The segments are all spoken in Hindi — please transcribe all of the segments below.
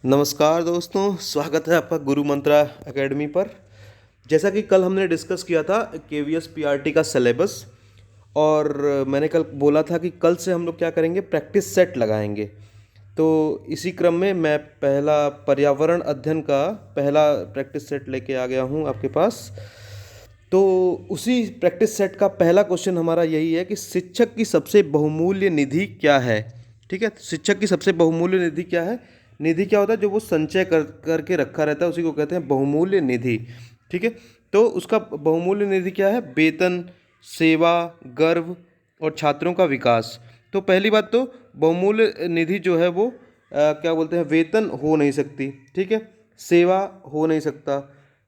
नमस्कार दोस्तों, स्वागत है आपका गुरु मंत्रा एकेडमी पर। जैसा कि कल हमने डिस्कस किया था केवीएस पीआरटी का सिलेबस, और मैंने कल बोला था कि कल से हम लोग क्या करेंगे, प्रैक्टिस सेट लगाएंगे। तो इसी क्रम में मैं पहला पर्यावरण अध्ययन का पहला प्रैक्टिस सेट लेके आ गया हूँ आपके पास। तो उसी प्रैक्टिस सेट का पहला क्वेश्चन हमारा यही है कि शिक्षक की सबसे बहुमूल्य निधि क्या है। ठीक है, शिक्षक की सबसे बहुमूल्य निधि क्या है। निधि क्या होता है, जो वो संचय करके रखा रहता है उसी को कहते हैं बहुमूल्य निधि। ठीक है, तो उसका बहुमूल्य निधि क्या है, वेतन, सेवा, गर्व और छात्रों का विकास। तो पहली बात तो बहुमूल्य निधि जो है वो क्या बोलते हैं, वेतन हो नहीं सकती। ठीक है, सेवा हो नहीं सकता,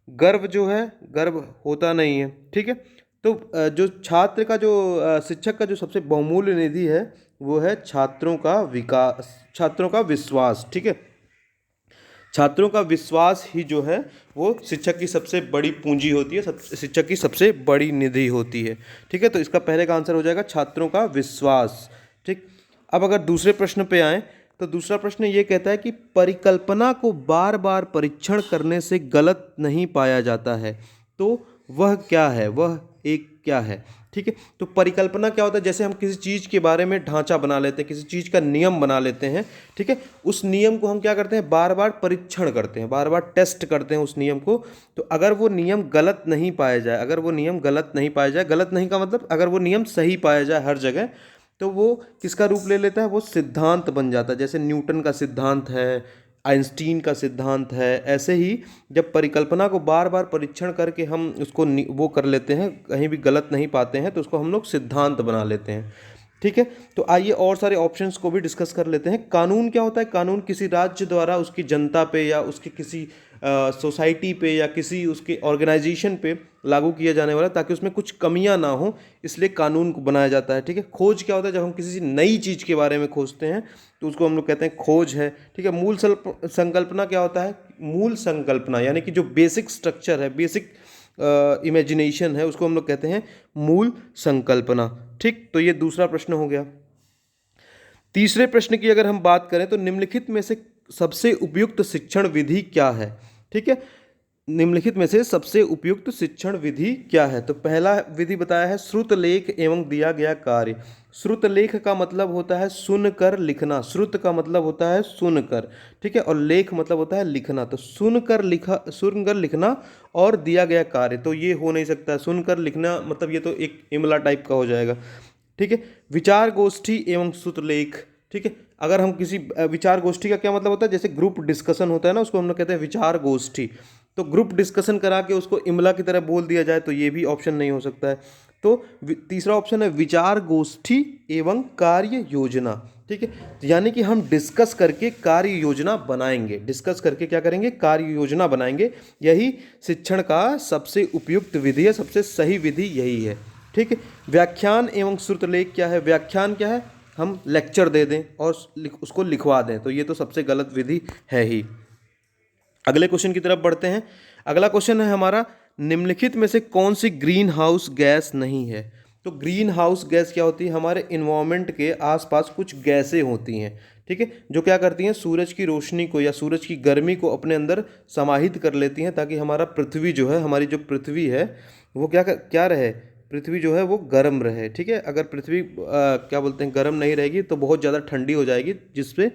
गर्व जो है गर्व होता नहीं है। ठीक है, तो जो छात्र का जो शिक्षक का जो सबसे बहुमूल्य निधि है वो है छात्रों का विकास, छात्रों का विश्वास। ठीक है, छात्रों का विश्वास ही जो है वो शिक्षक की सबसे बड़ी पूंजी होती है, शिक्षक की सबसे बड़ी निधि होती है। ठीक है, तो इसका पहले का आंसर हो जाएगा छात्रों का विश्वास। ठीक, अब अगर दूसरे प्रश्न पे आए तो दूसरा प्रश्न ये कहता है कि परिकल्पना को बार बार परीक्षण करने से गलत नहीं पाया जाता है, तो वह क्या है, वह एक क्या है। ठीक है, तो परिकल्पना क्या होता है, जैसे हम किसी चीज़ के बारे में ढांचा बना लेते हैं, किसी चीज़ का नियम बना लेते हैं। ठीक है, उस नियम को हम क्या करते हैं, बार बार परीक्षण करते हैं, बार बार टेस्ट करते हैं उस नियम को। तो अगर वो नियम गलत नहीं पाया जाए, अगर वो नियम गलत नहीं पाया जाए, गलत नहीं का मतलब अगर वो नियम सही पाया जाए हर जगह, तो वो किसका रूप ले लेता है, वो सिद्धांत बन जाता है। जैसे न्यूटन का सिद्धांत है, आइंस्टीन का सिद्धांत है। ऐसे ही जब परिकल्पना को बार बार परीक्षण करके हम उसको वो कर लेते हैं, कहीं भी गलत नहीं पाते हैं, तो उसको हम लोग सिद्धांत बना लेते हैं। ठीक है, तो आइए और सारे ऑप्शंस को भी डिस्कस कर लेते हैं। कानून क्या होता है, कानून किसी राज्य द्वारा उसकी जनता पे या उसकी किसी सोसाइटी पे या किसी उसके ऑर्गेनाइजेशन पे लागू किया जाने वाला, ताकि उसमें कुछ कमियां ना हो, इसलिए कानून को बनाया जाता है। ठीक है, खोज क्या होता है, जब हम किसी नई चीज़ के बारे में खोजते हैं तो उसको हम लोग कहते हैं खोज है। ठीक है, मूल संकल्पना क्या होता है, मूल संकल्पना यानी कि जो बेसिक स्ट्रक्चर है, बेसिक इमेजिनेशन है, उसको हम लोग कहते हैं मूल संकल्पना। ठीक, तो ये दूसरा प्रश्न हो गया। तीसरे प्रश्न की अगर हम बात करें तो निम्नलिखित में से सबसे उपयुक्त शिक्षण विधि क्या है। ठीक है, निम्नलिखित में से सबसे उपयुक्त शिक्षण विधि क्या है। तो पहला विधि बताया है श्रुत लेख एवं दिया गया कार्य। श्रुत लेख का मतलब होता है सुनकर लिखना, श्रुत का मतलब होता है सुनकर। ठीक है, और लेख मतलब होता है लिखना। तो सुनकर लिखना और दिया गया कार्य, तो ये हो नहीं सकता। सुनकर लिखना मतलब ये तो एक इमला टाइप का हो जाएगा। ठीक है, विचार गोष्ठी एवं श्रुतलेख। ठीक है, अगर हम किसी विचार गोष्ठी का क्या मतलब होता है, जैसे ग्रुप डिस्कशन होता है ना, उसको हम लोग कहते हैं विचार गोष्ठी। तो ग्रुप डिस्कशन करा के उसको इमला की तरह बोल दिया जाए तो ये भी ऑप्शन नहीं हो सकता है। तो तीसरा ऑप्शन है विचार गोष्ठी एवं कार्य योजना। ठीक है, यानी कि हम डिस्कस करके कार्य योजना बनाएंगे, डिस्कस करके क्या करेंगे, कार्य योजना बनाएंगे। यही शिक्षण का सबसे उपयुक्त विधि है, सबसे सही विधि यही है। ठीक है, व्याख्यान एवं श्रुतलेख क्या है, व्याख्यान क्या है, हम लेक्चर दे दें और उसको लिखवा दें, तो ये तो सबसे गलत विधि है ही। अगले क्वेश्चन की तरफ बढ़ते हैं। अगला क्वेश्चन है हमारा, निम्नलिखित में से कौन सी ग्रीन हाउस गैस नहीं है। तो ग्रीन हाउस गैस क्या होती है, हमारे इन्वायरमेंट के आसपास कुछ गैसें होती हैं। ठीक है, जो क्या करती हैं, सूरज की रोशनी को या सूरज की गर्मी को अपने अंदर समाहित कर लेती हैं, ताकि हमारा पृथ्वी जो है, हमारी जो पृथ्वी है वो क्या रहे, पृथ्वी जो है वो गर्म रहे। ठीक है, अगर पृथ्वी क्या बोलते हैं, गर्म नहीं रहेगी तो बहुत ज़्यादा ठंडी हो जाएगी, जिससे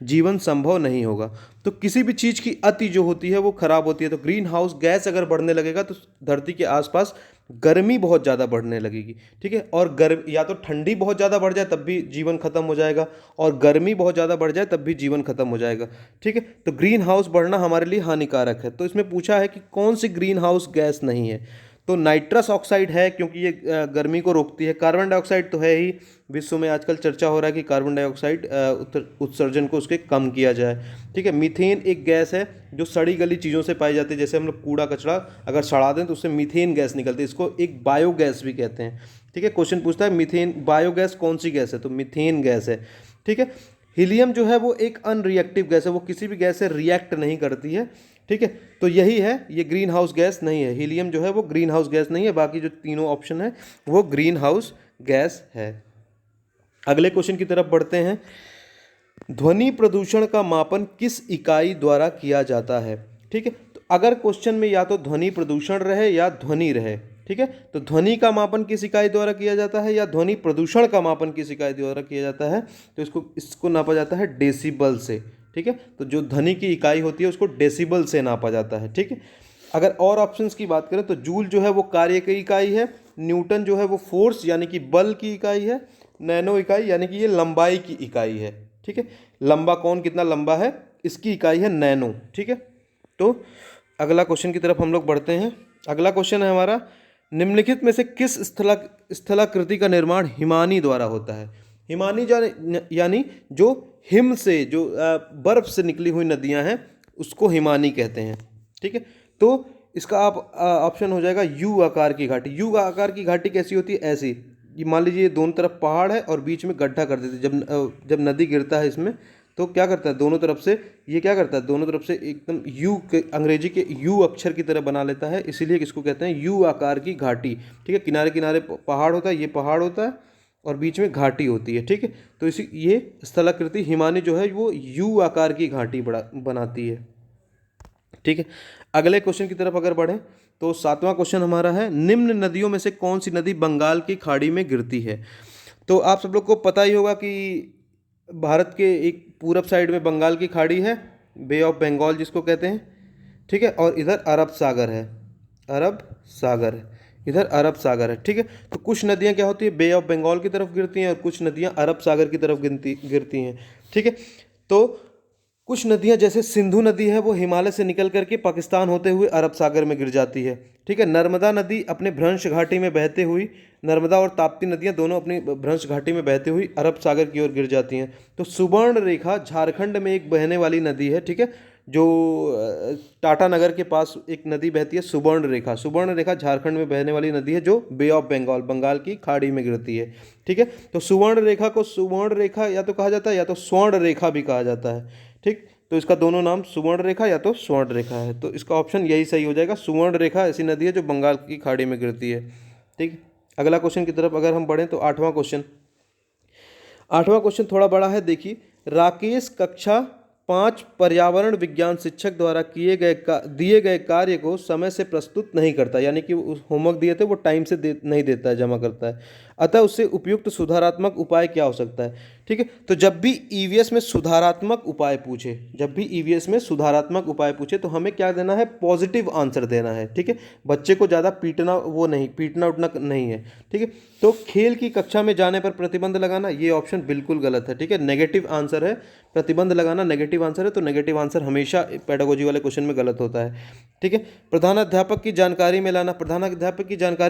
जीवन संभव नहीं होगा। तो किसी भी चीज़ की अति जो होती है वो खराब होती है। तो ग्रीन हाउस गैस अगर बढ़ने लगेगा तो धरती के आसपास गर्मी बहुत ज़्यादा बढ़ने लगेगी। ठीक है, और गर्म या तो ठंडी बहुत ज़्यादा बढ़ जाए तब भी जीवन खत्म हो जाएगा, और गर्मी बहुत ज़्यादा बढ़ जाए तब भी जीवन खत्म हो जाएगा। ठीक है, तो ग्रीन हाउस बढ़ना हमारे लिए हानिकारक है। तो इसमें पूछा है कि कौन सी ग्रीन हाउस गैस नहीं है। तो नाइट्रस ऑक्साइड है, क्योंकि ये गर्मी को रोकती है। कार्बन डाइऑक्साइड तो है ही, विश्व में आजकल चर्चा हो रहा है कि कार्बन डाइऑक्साइड उत्सर्जन को उसके कम किया जाए। ठीक है, मीथेन एक गैस है जो सड़ी गली चीज़ों से पाई जाती है, जैसे हम लोग कूड़ा कचरा अगर सड़ा दें तो उससे मीथेन गैस निकलती है, इसको एक बायोगैस भी कहते हैं। ठीक है, क्वेश्चन पूछता है मीथेन बायोगैस कौन सी गैस है, तो मीथेन गैस है। ठीक है, हीलियम जो है वो एक अनरिएक्टिव गैस है, वो किसी भी गैस से रिएक्ट नहीं करती है। ठीक है, तो यही है, ये ग्रीन हाउस गैस नहीं है, हीलियम जो है वो ग्रीन हाउस गैस नहीं है। बाकी जो तीनों ऑप्शन है वो ग्रीन हाउस गैस है। अगले क्वेश्चन की तरफ बढ़ते हैं। ध्वनि प्रदूषण का मापन किस इकाई द्वारा किया जाता है? ठीक है, तो अगर क्वेश्चन में या तो ध्वनि प्रदूषण रहे या ध्वनि रहे, ठीक है, तो ध्वनि का मापन किस इकाई द्वारा किया जाता है या ध्वनि प्रदूषण का मापन किस इकाई द्वारा किया जाता है, तो इसको इसको नापा जाता है डेसिबल से। ठीक है, तो जो ध्वनि की इकाई होती है उसको डेसिबल से नापा जाता है। ठीक है, अगर और ऑप्शंस की बात करें तो जूल जो है वो कार्य की इकाई है, न्यूटन जो है वो फोर्स यानी कि बल की इकाई है, नैनो इकाई यानी कि ये लंबाई की इकाई है। ठीक है, लंबा कौन कितना लंबा है इसकी इकाई है नैनो। ठीक है, तो अगला क्वेश्चन की तरफ हम लोग बढ़ते हैं। अगला क्वेश्चन है हमारा, निम्नलिखित में से किस स्थलाकृति का निर्माण हिमानी द्वारा होता है? हिमानी यानी जो हिम से जो बर्फ से निकली हुई नदियां हैं उसको हिमानी कहते हैं। ठीक है, तो इसका आप ऑप्शन हो जाएगा यू आकार की घाटी। यू आकार की घाटी कैसी होती है? ऐसी, ये मान लीजिए दोनों तरफ पहाड़ है और बीच में गड्ढा कर देते, जब नदी गिरता है इसमें तो क्या करता है दोनों तरफ से, ये क्या करता है दोनों तरफ से एकदम यू के, अंग्रेजी के यू अक्षर की तरह बना लेता है, इसीलिए इसको कहते हैं यू आकार की घाटी। ठीक है, किनारे किनारे पहाड़ होता है, ये पहाड़ होता है और बीच में घाटी होती है। ठीक है, तो इसी ये स्थलाकृति हिमानी जो है वो यू आकार की घाटी बनाती है। ठीक है, अगले क्वेश्चन की तरफ अगर बढ़ें तो सातवां क्वेश्चन हमारा है, निम्न नदियों में से कौन सी नदी बंगाल की खाड़ी में गिरती है? तो आप सब लोग को पता ही होगा कि भारत के एक पूरब साइड में बंगाल की खाड़ी है, बे ऑफ बंगाल जिसको कहते हैं। ठीक है, और इधर अरब सागर है, अरब सागर है, इधर अरब सागर है। ठीक है, तो कुछ नदियां क्या होती है बे ऑफ बंगाल की तरफ गिरती हैं और कुछ नदियां अरब सागर की तरफ गिरती हैं। ठीक है, तो कुछ नदियां जैसे सिंधु नदी है वो हिमालय से निकल करके पाकिस्तान होते हुए अरब सागर में गिर जाती है। ठीक है, नर्मदा नदी अपने भ्रंश घाटी में बहते हुई, नर्मदा और ताप्ती नदियां दोनों अपनी भ्रंश घाटी में बहते हुई अरब सागर की ओर गिर जाती हैं। तो सुवर्ण रेखा झारखंड में एक बहने वाली नदी है। ठीक है, जो टाटा नगर के पास एक नदी बहती है सुवर्ण रेखा। सुवर्ण रेखा झारखंड में बहने वाली नदी है जो बे ऑफ बंगाल, बंगाल की खाड़ी में गिरती है। ठीक है, तो सुवर्ण रेखा को सुवर्ण रेखा या तो कहा जाता है या तो स्वर्ण रेखा भी कहा जाता है। ठीक, तो इसका दोनों नाम सुवर्ण रेखा या तो स्वर्ण रेखा है, तो इसका ऑप्शन यही सही हो जाएगा। सुवर्ण रेखा ऐसी नदी है जो बंगाल की खाड़ी में गिरती है। ठीक, अगला क्वेश्चन की तरफ अगर हम बढ़ें तो आठवां क्वेश्चन थोड़ा बड़ा है, देखिए। राकेश कक्षा 5 पर्यावरण विज्ञान शिक्षक द्वारा दिए गए कार्य को समय से प्रस्तुत नहीं करता, यानी कि उस होमवर्क दिए थे वो टाइम से नहीं देता है, जमा करता है, अतः उससे उपयुक्त सुधारात्मक उपाय क्या हो सकता है? ठीक है, तो जब भी ईवीएस में सुधारात्मक उपाय पूछे, तो हमें क्या देना है? पॉजिटिव आंसर देना है। ठीक है, बच्चे को ज़्यादा पीटना उठना नहीं है। ठीक है, तो खेल की कक्षा में जाने पर प्रतिबंध लगाना, ये ऑप्शन बिल्कुल गलत है। ठीक है, नेगेटिव आंसर है, प्रतिबंध लगाना नेगेटिव आंसर है, तो नेगेटिव आंसर हमेशा पेडागोजी वाले क्वेश्चन में गलत होता है। ठीक है, प्रधानाध्यापक की जानकारी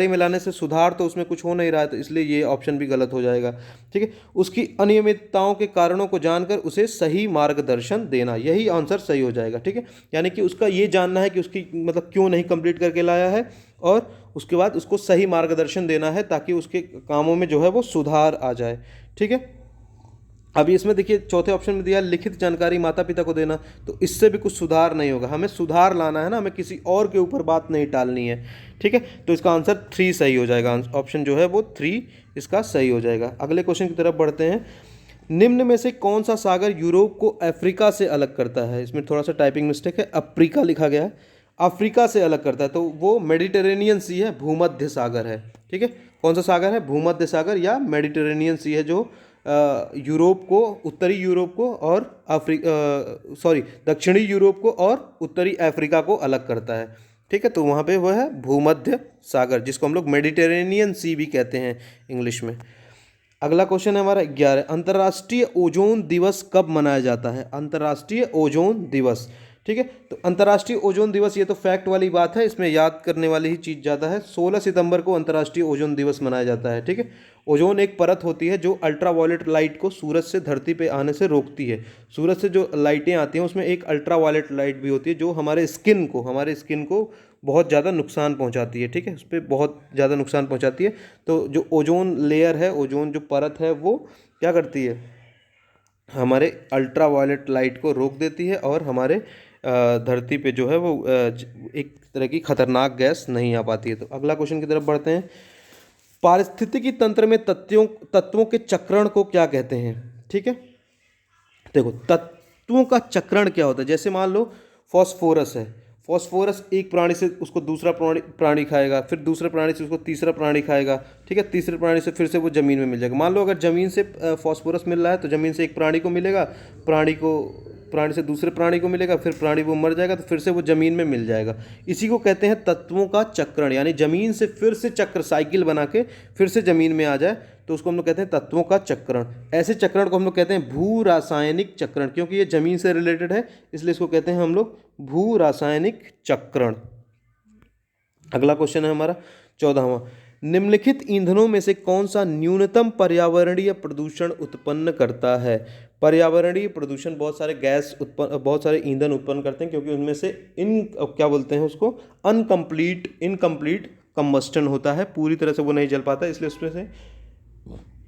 में लाने से सुधार तो उसमें कुछ हो नहीं रहा है, तो इसलिए ये ऑप्शन भी गलत हो जाएगा। ठीक है, उसकी अनियमितताओं के कारणों को जानकर उसे सही मार्गदर्शन देना, यही आंसर सही हो जाएगा। ठीक है, यानी कि उसका ये जानना है कि उसकी मतलब क्यों नहीं कंप्लीट करके लाया है और उसके बाद उसको सही मार्गदर्शन देना है ताकि उसके कामों में जो है वो सुधार आ जाए। ठीक है, अभी इसमें देखिए चौथे ऑप्शन में दिया लिखित जानकारी माता पिता को देना, तो इससे भी कुछ सुधार नहीं होगा, हमें सुधार लाना है ना, हमें किसी और के ऊपर बात नहीं टालनी है। ठीक है, तो इसका आंसर 3 सही हो जाएगा, ऑप्शन जो है वो 3 इसका सही हो जाएगा। अगले क्वेश्चन की तरफ बढ़ते हैं, निम्न में से कौन सा सागर यूरोप को अफ्रीका से अलग करता है? इसमें थोड़ा सा टाइपिंग मिस्टेक है, अफ्रीका लिखा गया है, अफ्रीका से अलग करता है, तो वो मेडिटेरेनियन सी है, भूमध्य सागर है। ठीक है, कौन सा सागर है? भूमध्य सागर या मेडिटेरेनियन सी है, जो यूरोप को, उत्तरी यूरोप को और दक्षिणी यूरोप को और उत्तरी अफ्रीका को अलग करता है। ठीक है, तो वहाँ पे वह है भूमध्य सागर, जिसको हम लोग मेडिटेरेनियन सी भी कहते हैं इंग्लिश में। अगला क्वेश्चन है हमारा 11, अंतर्राष्ट्रीय ओजोन दिवस कब मनाया जाता है? अंतर्राष्ट्रीय ओजोन दिवस। ठीक है, तो अंतर्राष्ट्रीय ओजोन दिवस, ये तो फैक्ट वाली बात है, इसमें याद करने वाली ही चीज़ ज़्यादा है। 16 सितंबर को अंतर्राष्ट्रीय ओजोन दिवस मनाया जाता है। ठीक है, ओजोन एक परत होती है जो अल्ट्रावायलेट लाइट को सूरज से धरती पे आने से रोकती है। सूरज से जो लाइटें आती हैं उसमें एक अल्ट्रावायलेट लाइट भी होती है जो हमारे स्किन को बहुत ज़्यादा नुकसान पहुंचाती है। ठीक है, उस पर बहुत ज़्यादा नुकसान पहुंचाती है। तो जो ओजोन लेयर है, ओजोन जो परत है, वो क्या करती है? हमारे अल्ट्रावायलेट लाइट को रोक देती है और हमारे धरती पे जो है वो एक तरह की खतरनाक गैस नहीं आ पाती है। तो अगला क्वेश्चन की तरफ बढ़ते हैं, पारिस्थितिकी तंत्र में तत्वों के चक्रण को क्या कहते हैं? ठीक है, देखो तत्वों का चक्रण क्या होता है, जैसे मान लो फॉस्फोरस है, फॉस्फोरस एक प्राणी से उसको दूसरा प्राणी खाएगा, फिर दूसरे प्राणी से उसको तीसरा प्राणी खाएगा, ठीक है, तीसरे प्राणी से फिर से वो जमीन में मिल जाएगा। मान लो अगर जमीन से फॉस्फोरस मिल रहा है तो जमीन से एक प्राणी को मिलेगा, प्राणी से दूसरे प्राणी को मिलेगा, फिर प्राणी वो मर जाएगा तो फिर से वो जमीन में मिल जाएगा। इसी को कहते हैं तत्वों का चक्रण, यानी जमीन से फिर से चक्र साइकिल बना के फिर से जमीन में आ जाए तो उसको हम लोग कहते हैं तत्वों का चक्रण। ऐसे चक्रण को हम लोग कहते हैं भू रासायनिक चक्रण, क्योंकि ये जमीन से रिलेटेड है इसलिए इसको कहते हैं हम लोग भू रासायनिक चक्रण। अगला क्वेश्चन है हमारा 14वां, निम्नलिखित ईंधनों में से कौन सा न्यूनतम पर्यावरणीय प्रदूषण उत्पन्न करता है। पर्यावरणीय प्रदूषण बहुत सारे बहुत सारे ईंधन उत्पन्न करते हैं, क्योंकि उनमें से क्या बोलते हैं उसको, इनकम्प्लीट कंबस्टन होता है, पूरी तरह से वो नहीं जल पाता, इसलिए उसमें से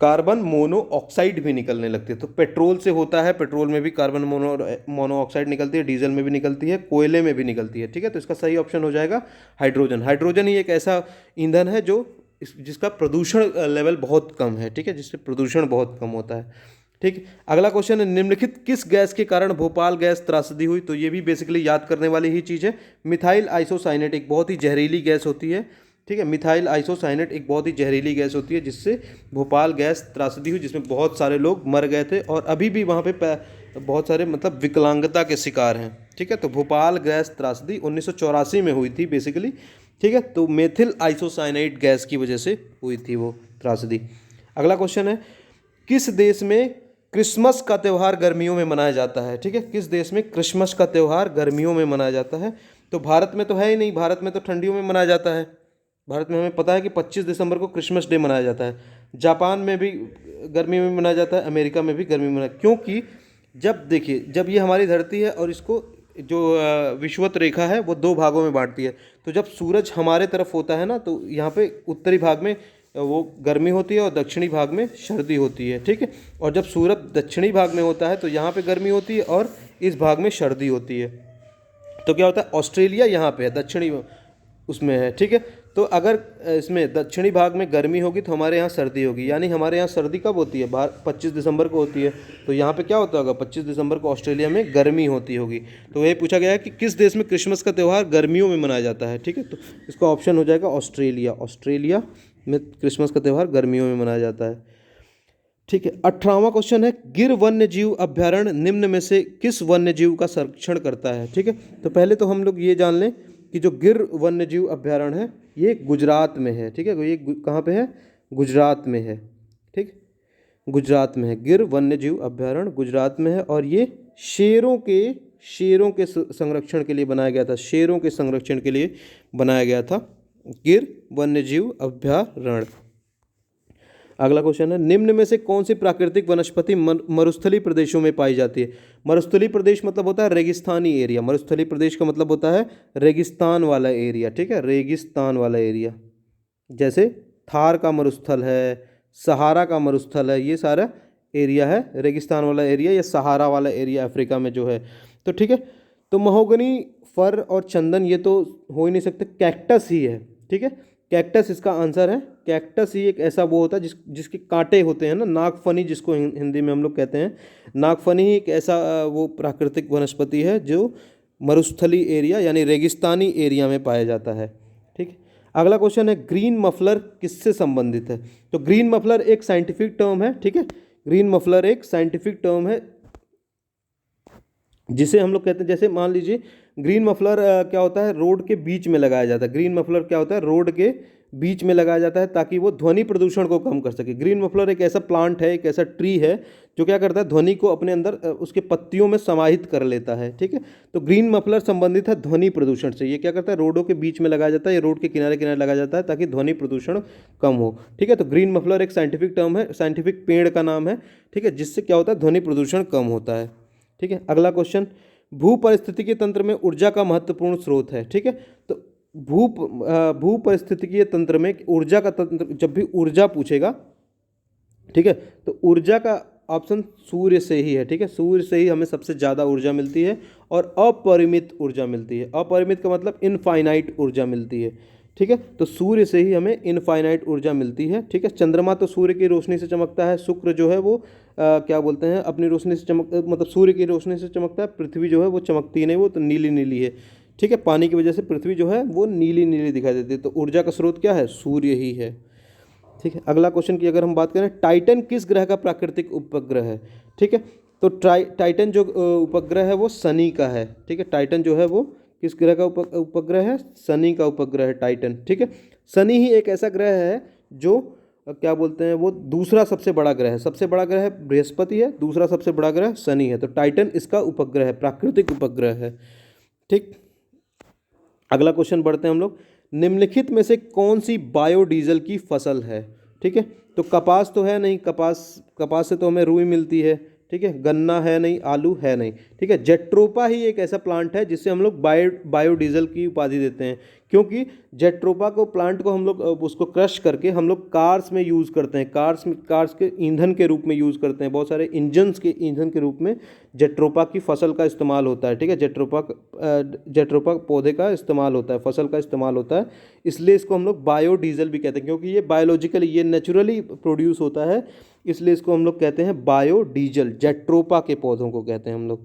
कार्बन मोनोऑक्साइड भी निकलने लगती है। तो पेट्रोल से होता है, पेट्रोल में भी कार्बन मोनोऑक्साइड निकलती है, डीजल में भी निकलती है, कोयले में भी निकलती है, ठीक है। तो इसका सही ऑप्शन हो जाएगा हाइड्रोजन। हाइड्रोजन ही एक ऐसा ईंधन है जो जिसका प्रदूषण लेवल बहुत कम है, ठीक है, जिससे प्रदूषण बहुत कम होता है, ठीक। अगला क्वेश्चन है, निम्नलिखित किस गैस के कारण भोपाल गैस त्रासदी हुई। तो ये भी बेसिकली याद करने वाली ही चीज़ है। मिथाइल आइसोसाइनेट एक बहुत ही जहरीली गैस होती है, ठीक है, मिथाइल आइसोसाइनेट एक बहुत ही जहरीली गैस होती है जिससे भोपाल गैस त्रासदी हुई, जिसमें बहुत सारे लोग मर गए थे और अभी भी वहाँ पे बहुत सारे मतलब विकलांगता के शिकार हैं, ठीक है। तो भोपाल गैस त्रासदी 1984 में हुई थी बेसिकली, ठीक है। तो मेथिल आइसोसाइनेट गैस की वजह से हुई थी वो त्रासदी। अगला क्वेश्चन है, किस देश में क्रिसमस का त्यौहार गर्मियों में मनाया जाता है, ठीक है, किस देश में क्रिसमस का त्यौहार गर्मियों में मनाया जाता है। तो भारत में तो है ही नहीं, भारत में तो ठंडियों में मनाया जाता है। भारत में हमें पता है कि 25 दिसंबर को क्रिसमस डे मनाया जाता है। जापान में भी गर्मी में मनाया जाता है, अमेरिका में भी गर्मी में मनाया, क्योंकि जब देखिए जब ये हमारी धरती है और इसको जो विषुवत रेखा है वो दो भागों में बांटती है, तो जब सूरज हमारे तरफ होता है ना तो यहाँ पे उत्तरी भाग में वो गर्मी होती है और दक्षिणी भाग में सर्दी होती है, ठीक है। और जब सूरज दक्षिणी भाग में होता है तो यहाँ पे गर्मी होती है और इस भाग में सर्दी होती है। तो क्या होता है, ऑस्ट्रेलिया यहाँ पे है, दक्षिणी उसमें है, ठीक है। तो अगर इसमें दक्षिणी भाग में गर्मी होगी तो हमारे यहाँ सर्दी होगी, यानी हमारे यहाँ सर्दी कब होती है, 25 दिसंबर को होती है। तो यहाँ पे क्या होता होगा, 25 दिसंबर को ऑस्ट्रेलिया में गर्मी होती होगी। तो ये पूछा गया है कि किस देश में क्रिसमस का त्यौहार गर्मियों में मनाया जाता है, ठीक है। तो इसका ऑप्शन हो जाएगा ऑस्ट्रेलिया। ऑस्ट्रेलिया में क्रिसमस का त्यौहार गर्मियों में मनाया जाता है, ठीक है। 18वां क्वेश्चन है, गिर वन्य जीव अभ्यारण्य निम्न में से किस वन्य जीव का संरक्षण करता है, ठीक है। तो पहले तो हम लोग ये जान लें कि जो गिर वन्य जीव अभ्यारण्य है ये गुजरात में है, ठीक है। ये कहाँ पे है, गुजरात में है, ठीक, गुजरात में है। गिर वन्य जीव अभ्यारण्य गुजरात में है और ये शेरों के संरक्षण के लिए बनाया गया था, शेरों के संरक्षण के लिए बनाया गया था गिर वन्य जीव अभ्यारण्य। अगला क्वेश्चन है, निम्न में से कौन सी प्राकृतिक वनस्पति मरुस्थलीय प्रदेशों में पाई जाती है। मरुस्थलीय प्रदेश मतलब होता है रेगिस्तानी एरिया, मरुस्थलीय प्रदेश का मतलब होता है रेगिस्तान वाला एरिया, ठीक है, रेगिस्तान वाला एरिया। जैसे थार का मरुस्थल है, सहारा का मरुस्थल है, ये सारा एरिया है रेगिस्तान वाला एरिया या सहारा वाला एरिया अफ्रीका में जो है। तो ठीक है, तो महोगनी, फर और चंदन ये तो हो ही नहीं सकते, कैक्टस ही है, ठीक है, कैक्टस इसका आंसर है। कैक्टस ही एक ऐसा वो होता है जिसके कांटे होते हैं ना, नागफनी जिसको हिंदी में हम लोग कहते हैं, नागफनी ही एक ऐसा वो प्राकृतिक वनस्पति है जो मरुस्थलीय एरिया यानी रेगिस्तानी एरिया में पाया जाता है, ठीक है। अगला क्वेश्चन है, ग्रीन मफलर किससे संबंधित है। तो ग्रीन मफलर एक साइंटिफिक टर्म है, ठीक है, ग्रीन मफलर एक साइंटिफिक टर्म है जिसे हम लोग कहते हैं, जैसे मान लीजिए ग्रीन मफलर क्या होता है, रोड के बीच में लगाया जाता है। ग्रीन मफलर क्या होता है, रोड के बीच में लगाया जाता है ताकि वो ध्वनि प्रदूषण को कम कर सके। ग्रीन मफलर एक ऐसा प्लांट है, एक ऐसा ट्री है जो क्या करता है, ध्वनि को अपने अंदर उसके पत्तियों में समाहित कर लेता है, ठीक है। तो ग्रीन मफलर संबंधित है ध्वनि प्रदूषण से। ये क्या करता है, रोडों के बीच में लगाया जाता है या रोड के किनारे किनारे लगाया जाता है ताकि ध्वनि प्रदूषण कम हो, ठीक है। तो ग्रीन मफलर एक साइंटिफिक टर्म है, साइंटिफिक पेड़ का नाम है, ठीक है, जिससे क्या होता है, ध्वनि प्रदूषण कम होता है, ठीक है। अगला क्वेश्चन, भू परिस्थितिकीय तंत्र में ऊर्जा का महत्वपूर्ण स्रोत है, ठीक है। तो भू परिस्थितिकीय तंत्र में ऊर्जा का तंत्र, जब भी ऊर्जा पूछेगा, ठीक है, तो ऊर्जा का ऑप्शन सूर्य से ही है, ठीक है, सूर्य से ही हमें सबसे ज़्यादा ऊर्जा मिलती है और अपरिमित ऊर्जा मिलती है। अपरिमित का मतलब इनफाइनाइट ऊर्जा मिलती है, ठीक है। तो सूर्य से ही हमें इनफाइनाइट ऊर्जा मिलती है। ठीक है। चंद्रमा तो सूर्य की रोशनी से चमकता है, शुक्र जो है वो क्या बोलते हैं अपनी रोशनी से मतलब सूर्य की रोशनी से चमकता है, पृथ्वी जो है वो चमकती नहीं, वो तो नीली नीली है। ठीक है। पानी की वजह से पृथ्वी जो है वो नीली नीली दिखाई देती है। तो ऊर्जा का स्रोत क्या है? सूर्य ही है। ठीक है। अगला क्वेश्चन की अगर हम बात करें, टाइटन किस ग्रह का प्राकृतिक उपग्रह है? ठीक है। तो टाइटन जो उपग्रह है वो शनि का है। ठीक है। टाइटन जो है वो किस ग्रह का उपग्रह है? शनि का उपग्रह है टाइटन। ठीक है। शनि ही एक ऐसा ग्रह है जो क्या बोलते हैं वो दूसरा सबसे बड़ा ग्रह है। सबसे बड़ा ग्रह बृहस्पति है, दूसरा सबसे बड़ा ग्रह शनि है। तो टाइटन इसका उपग्रह है, प्राकृतिक उपग्रह है। ठीक। अगला क्वेश्चन बढ़ते हैं हम लोग। निम्नलिखित में से कौन सी बायोडीजल की फसल है? ठीक है। तो कपास तो है नहीं, कपास से तो हमें रुई मिलती है। ठीक है। गन्ना है नहीं, आलू है नहीं। ठीक है। जेट्रोपा ही एक ऐसा प्लांट है जिससे हम लोग बायोडीजल की उपाधि देते हैं, क्योंकि जेट्रोपा को प्लांट को हम लोग उसको क्रश करके हम लोग कार्स में यूज़ करते हैं, कार्स के ईंधन के रूप में यूज़ करते हैं, बहुत सारे इंजन्स के ईंधन के रूप में जेट्रोपा की फसल का इस्तेमाल होता है। ठीक है। जेट्रोपा पौधे का इस्तेमाल होता है, फसल का इस्तेमाल होता है, इसलिए इसको हम लोग बायोडीजल भी कहते हैं, क्योंकि ये बायोलॉजिकली, ये नेचुरली प्रोड्यूस होता है, इसलिए इसको हम लोग कहते हैं बायोडीजल। जेट्रोपा के पौधों को कहते हैं हम लोग।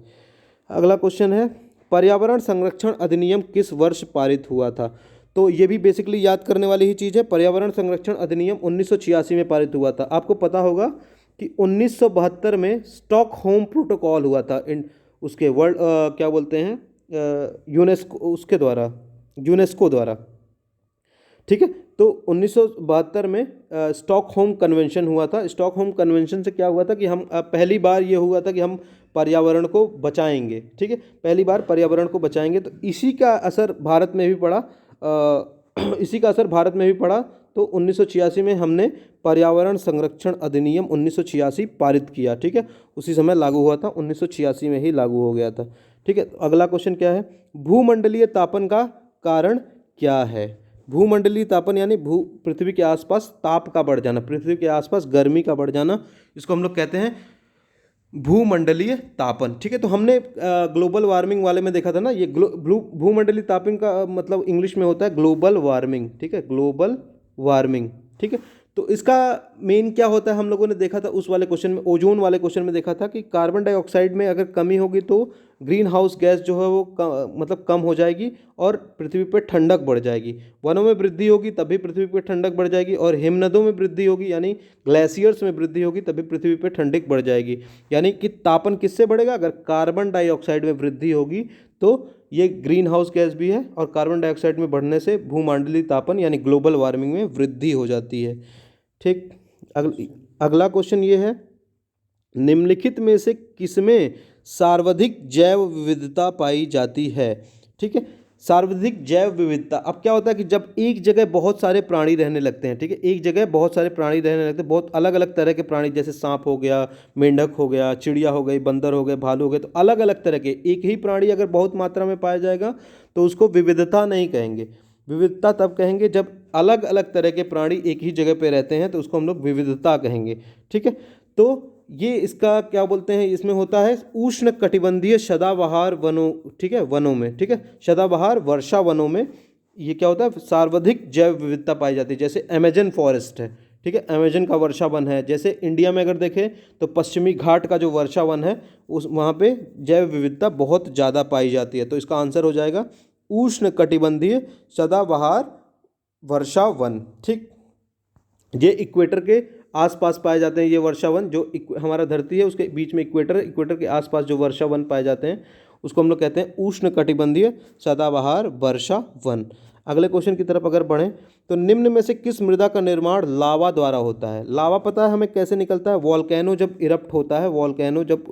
अगला क्वेश्चन है, पर्यावरण संरक्षण अधिनियम किस वर्ष पारित हुआ था? तो ये भी बेसिकली याद करने वाली ही चीज़ है। पर्यावरण संरक्षण अधिनियम 1986 में पारित हुआ था। आपको पता होगा कि 1972 में स्टॉकहोम प्रोटोकॉल हुआ था, उसके वर्ल्ड क्या बोलते हैं यूनेस्को द्वारा। ठीक है। तो 1972 में स्टॉकहोम कन्वेंशन हुआ था। स्टॉकहोम कन्वेंशन से क्या हुआ था कि हम पहली बार ये हुआ था कि हम पर्यावरण को बचाएंगे। ठीक है। पहली बार पर्यावरण को बचाएंगे, तो इसी का असर भारत में भी पड़ा। तो 1986 में हमने पर्यावरण संरक्षण अधिनियम 1986 पारित किया। ठीक है। उसी समय लागू हुआ था, 1986 में ही लागू हो गया था। ठीक है। अगला क्वेश्चन क्या है, भूमंडलीय तापन का कारण क्या है? भूमंडलीय तापन यानी पृथ्वी के आसपास ताप का बढ़ जाना, पृथ्वी के आसपास गर्मी का बढ़ जाना, इसको हम लोग कहते हैं भूमंडलीय तापन। ठीक है। तो हमने ग्लोबल वार्मिंग वाले में देखा था ना, ये भूमंडलीय तापन का मतलब इंग्लिश में होता है ग्लोबल वार्मिंग। ठीक है। Global warming. ठीक है। तो इसका मेन क्या होता है, हम लोगों ने देखा था उस वाले क्वेश्चन में, ओजोन वाले क्वेश्चन में देखा था कि कार्बन डाइऑक्साइड में अगर कमी होगी तो ग्रीन हाउस गैस जो है वो मतलब कम हो जाएगी और पृथ्वी पर ठंडक बढ़ जाएगी। वनों में वृद्धि होगी तभी पृथ्वी पर ठंडक बढ़ जाएगी, और हिमनदों में वृद्धि होगी यानी ग्लेशियर्स में वृद्धि होगी तभी पृथ्वी पर ठंडक बढ़ जाएगी। यानी कि तापन किससे बढ़ेगा? अगर कार्बन डाइऑक्साइड में वृद्धि होगी तो ये ग्रीन हाउस गैस भी है, और कार्बन डाइऑक्साइड में बढ़ने से भूमंडलीय तापन यानी ग्लोबल वार्मिंग में वृद्धि हो जाती है। ठीक। अगला क्वेश्चन ये है, निम्नलिखित में से किसमें सर्वाधिक जैव विविधता पाई जाती है? ठीक है। सर्वाधिक जैव विविधता, अब क्या होता है कि जब एक जगह बहुत सारे प्राणी रहने लगते हैं, ठीक है, एक जगह बहुत सारे प्राणी रहने लगते हैं, बहुत अलग अलग तरह के प्राणी, जैसे सांप हो गया, मेंढक हो गया, चिड़िया हो गई, बंदर हो गए, भालू हो गए, तो अलग अलग तरह के एक ही प्राणी अगर बहुत मात्रा में पाया जाएगा तो उसको विविधता नहीं कहेंगे। विविधता तब कहेंगे जब अलग अलग तरह के प्राणी एक ही जगह पे रहते हैं, तो उसको हम लोग विविधता कहेंगे। ठीक है। तो ये इसका क्या बोलते हैं, इसमें होता है उष्ण कटिबंधीय सदाबहार वनों। ठीक है। वनों में, ठीक है, सदाबहार वर्षा वनों में ये क्या होता है, सर्वाधिक जैव विविधता पाई जाती है। जैसे अमेजन फॉरेस्ट है, ठीक है, अमेजन का वर्षा वन है। जैसे इंडिया में अगर देखें तो पश्चिमी घाट का जो वर्षा वन है उस वहाँ पे जैव विविधता बहुत ज़्यादा पाई जाती है। तो इसका आंसर हो जाएगा उष्ण कटिबंधीय सदाबहार वर्षा वन। ठीक। ये इक्वेटर के आसपास पाए जाते हैं, ये वर्षा वन जो हमारा धरती है उसके बीच में इक्वेटर है, इक्वेटर के आसपास जो वर्षा वन पाए जाते हैं उसको हम लोग कहते हैं उष्ण कटिबंधीय सदाबहार वर्षा वन। अगले क्वेश्चन की तरफ अगर बढ़ें तो निम्न में से किस मृदा का निर्माण लावा द्वारा होता है? लावा पता है हमें कैसे निकलता है? वॉल्केनो जब इरप्ट होता है, वॉल्केनो जब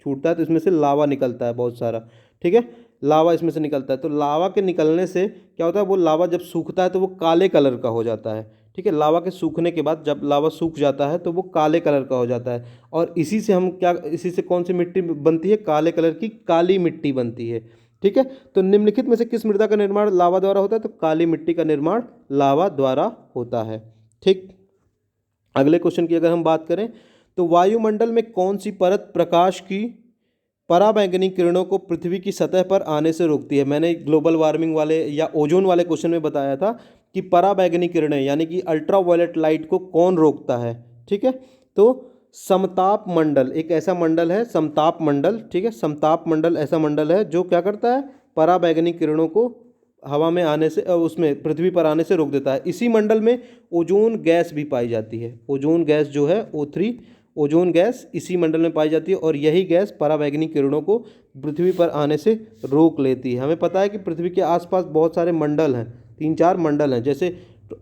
छूटता है तो इसमें से लावा निकलता है बहुत सारा। ठीक है। लावा इसमें से निकलता है, तो लावा के निकलने से क्या होता है, वो लावा जब सूखता है तो वो काले कलर का हो जाता है। ठीक है। लावा के सूखने के बाद जब लावा सूख जाता है तो वो काले कलर का हो जाता है, और इसी से कौन सी मिट्टी बनती है? काले कलर की काली मिट्टी बनती है। ठीक है। तो निम्नलिखित में से किस मृदा का निर्माण लावा द्वारा होता है? तो काली मिट्टी का निर्माण लावा द्वारा होता है। ठीक। अगले क्वेश्चन की अगर हम बात करें तो वायुमंडल में कौन सी परत प्रकाश की पराबैंगनी किरणों को पृथ्वी की सतह पर आने से रोकती है? मैंने ग्लोबल वार्मिंग वाले या ओजोन वाले क्वेश्चन में बताया था कि पराबैंगनी किरणें यानी कि अल्ट्रावायलेट लाइट को कौन रोकता है। ठीक है, तो समताप मंडल एक ऐसा मंडल है, समताप मंडल, ठीक है, समताप मंडल ऐसा मंडल है जो क्या करता है, पराबैंगनी किरणों को हवा में आने से उसमें पृथ्वी पर आने से रोक देता है। इसी मंडल में ओजोन गैस भी पाई जाती है। ओजोन गैस जो है O3, ओजोन गैस इसी मंडल में पाई जाती है और यही गैस पराबैंगनी किरणों को पृथ्वी पर आने से रोक लेती है। हमें पता है कि पृथ्वी के आसपास बहुत सारे मंडल हैं, 3-4 मंडल हैं, जैसे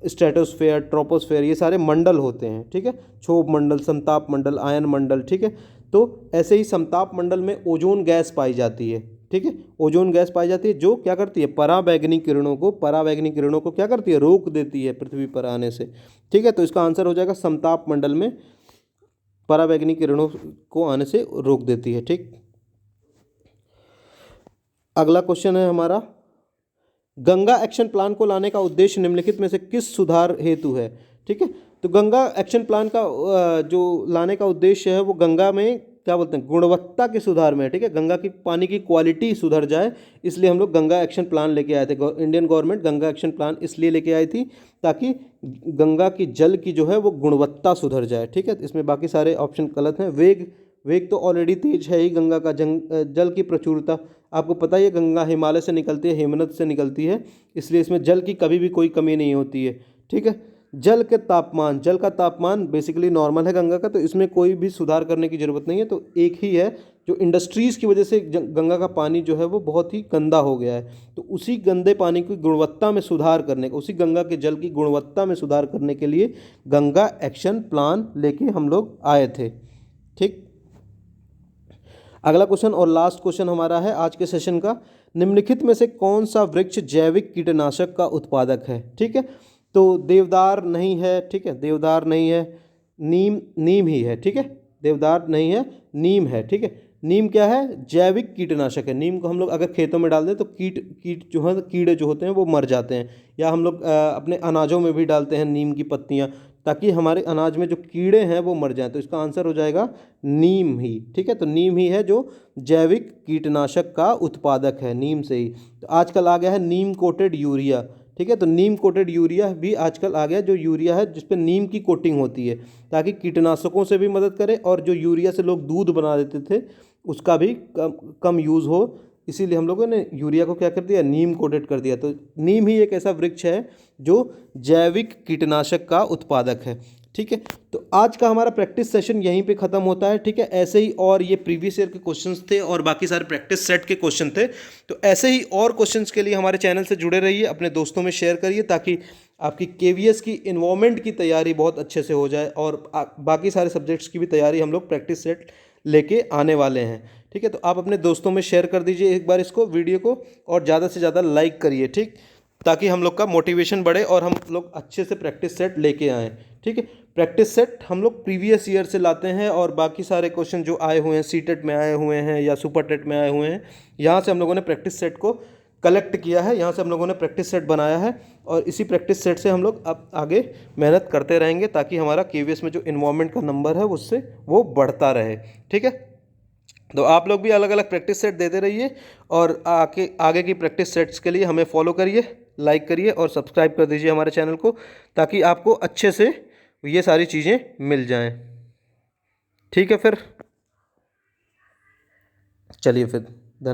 स्ट्रेटोस्फेयर, ट्रोपोस्फेयर, ये सारे मंडल होते हैं। ठीक है, क्षोभ मंडल, समताप मंडल, आयन मंडल। ठीक है, तो ऐसे ही समताप मंडल में ओजोन गैस पाई जाती है। ठीक है, ओजोन गैस पाई जाती है जो क्या करती है, पराबैंगनी किरणों को क्या करती है, रोक देती है पृथ्वी पर आने से। ठीक है, तो इसका आंसर हो जाएगा समताप मंडल में पराबैंगनी किरणों को आने से रोक देती है। ठीक, अगला क्वेश्चन है हमारा, गंगा एक्शन प्लान को लाने का उद्देश्य निम्नलिखित में से किस सुधार हेतु है। ठीक है, तो गंगा एक्शन प्लान का जो लाने का उद्देश्य है वो गंगा में क्या बोलते हैं, गुणवत्ता के सुधार में है। ठीक है, गंगा की पानी की क्वालिटी सुधर जाए, इसलिए हम लोग गंगा एक्शन प्लान लेके आए थे। Indian government Ganga action plan इसलिए लेके आई थी ताकि गंगा की जल की जो है वो गुणवत्ता सुधर जाए। ठीक है, इसमें बाकी सारे ऑप्शन गलत हैं। वेग तो ऑलरेडी तेज है ही गंगा का। जल की प्रचुरता, आपको पता ही है गंगा हिमालय से निकलती है, हेमनद से निकलती है, इसलिए इसमें जल की कभी भी कोई कमी नहीं होती है। ठीक है, जल का तापमान बेसिकली नॉर्मल है गंगा का, तो इसमें कोई भी सुधार करने की ज़रूरत नहीं है। तो एक ही है, जो इंडस्ट्रीज़ की वजह से गंगा का पानी जो है वो बहुत ही गंदा हो गया है, तो उसी गंदे पानी की गुणवत्ता में सुधार करने का, उसी गंगा के जल की गुणवत्ता में सुधार करने के लिए गंगा एक्शन प्लान लेके हम लोग आए थे। ठीक, अगला क्वेश्चन और लास्ट क्वेश्चन हमारा है आज के सेशन का, निम्नलिखित में से कौन सा वृक्ष जैविक कीटनाशक का उत्पादक है। ठीक है, तो देवदार नहीं है। ठीक है, देवदार नहीं है, नीम ही है। ठीक है, देवदार नहीं है, नीम है। ठीक है, नीम क्या है, जैविक कीटनाशक है। नीम को हम लोग अगर खेतों में डाल दें तो कीट जो है, कीड़े जो होते हैं वो मर जाते हैं, या हम लोग अपने अनाजों में भी डालते हैं नीम की पत्तियाँ, ताकि हमारे अनाज में जो कीड़े हैं वो मर जाएं। तो इसका आंसर हो जाएगा नीम ही। ठीक है, तो नीम ही है जो जैविक कीटनाशक का उत्पादक है, नीम से ही। तो आजकल आ गया है नीम कोटेड यूरिया। ठीक है, तो नीम कोटेड यूरिया भी आजकल आ गया, जो यूरिया है जिस पे नीम की कोटिंग होती है, ताकि कीटनाशकों से भी मदद करे और जो यूरिया से लोग दूध बना देते थे उसका भी कम यूज़ हो, इसीलिए हम लोगों ने यूरिया को क्या कर दिया, नीम कोटेड कर दिया। तो नीम ही एक ऐसा वृक्ष है जो जैविक कीटनाशक का उत्पादक है। ठीक है, तो आज का हमारा प्रैक्टिस सेशन यहीं पे ख़त्म होता है। ठीक है, ऐसे ही और ये प्रीवियस ईयर के क्वेश्चंस थे और बाकी सारे प्रैक्टिस सेट के क्वेश्चन थे, तो ऐसे ही और क्वेश्चंस के लिए हमारे चैनल से जुड़े रहिए, अपने दोस्तों में शेयर करिए, ताकि आपकी केवीएस की इन्वॉल्वमेंट की तैयारी बहुत अच्छे से हो जाए और बाकी सारे सब्जेक्ट्स की भी तैयारी हम लोग प्रैक्टिस सेट लेके आने वाले हैं। ठीक है, तो आप अपने दोस्तों में शेयर कर दीजिए एक बार इसको, वीडियो को, और ज़्यादा से ज़्यादा लाइक करिए। ठीक, ताकि हम लोग का मोटिवेशन बढ़े और हम लोग अच्छे से प्रैक्टिस सेट लेके आएँ। ठीक है, प्रैक्टिस सेट हम लोग प्रीवियस ईयर से लाते हैं और बाकी सारे क्वेश्चन जो आए हुए हैं, सीटेट में आए हुए हैं या सुपर टेट में आए हुए हैं, यहाँ से हम लोगों ने प्रैक्टिस सेट को कलेक्ट किया है, यहाँ से हम लोगों ने प्रैक्टिस सेट बनाया है और इसी प्रैक्टिस सेट से हम लोग अब आगे मेहनत करते रहेंगे, ताकि हमारा केवीएस में जो इन्वॉल्वमेंट का नंबर है उससे वो बढ़ता रहे। ठीक है, तो आप लोग भी अलग अलग प्रैक्टिस सेट देते रहिए और आगे की प्रैक्टिस सेट्स के लिए हमें फॉलो करिए, लाइक करिए और सब्सक्राइब कर दीजिए हमारे चैनल को, ताकि आपको अच्छे से ये सारी चीज़ें मिल जाएं। ठीक है, फिर चलिए फिर।